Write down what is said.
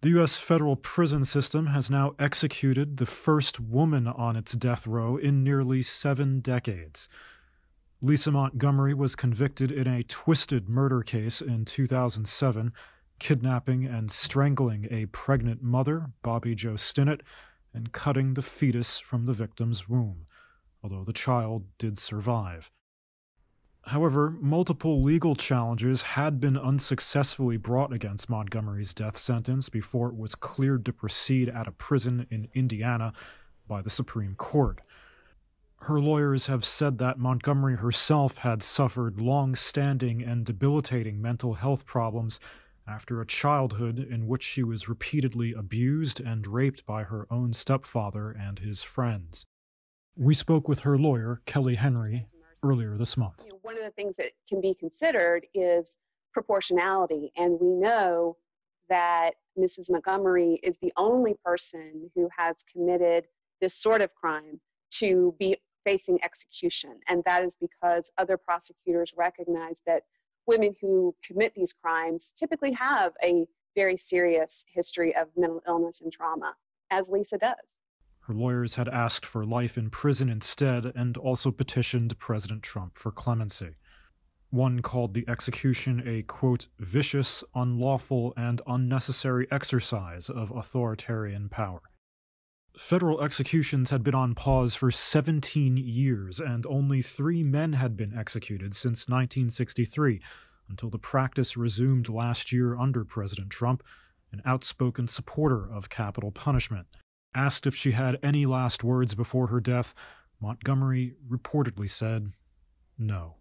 The U.S. federal prison system has now executed the first woman on its death row in nearly 7 decades. Lisa Montgomery was convicted in a twisted murder case in 2007, kidnapping and strangling a pregnant mother, Bobby Jo Stinnett, and cutting the fetus from the victim's womb, although the child did survive. However, multiple legal challenges had been unsuccessfully brought against Montgomery's death sentence before it was cleared to proceed at a prison in Indiana by the Supreme Court. Her lawyers have said that Montgomery herself had suffered long-standing and debilitating mental health problems after a childhood in which she was repeatedly abused and raped by her own stepfather and his friends. We spoke with her lawyer, Kelly Henry, earlier this month. One of the things that can be considered is proportionality, and we know that Mrs. Montgomery is the only person who has committed this sort of crime to be facing execution, and that is because other prosecutors recognize that women who commit these crimes typically have a very serious history of mental illness and trauma, as Lisa does. Her lawyers had asked for life in prison instead and also petitioned President Trump for clemency. One called the execution a, quote, vicious, unlawful, and unnecessary exercise of authoritarian power. Federal executions had been on pause for 17 years, and only 3 men had been executed since 1963, until the practice resumed last year under President Trump, an outspoken supporter of capital punishment. Asked if she had any last words before her death, Montgomery reportedly said, no.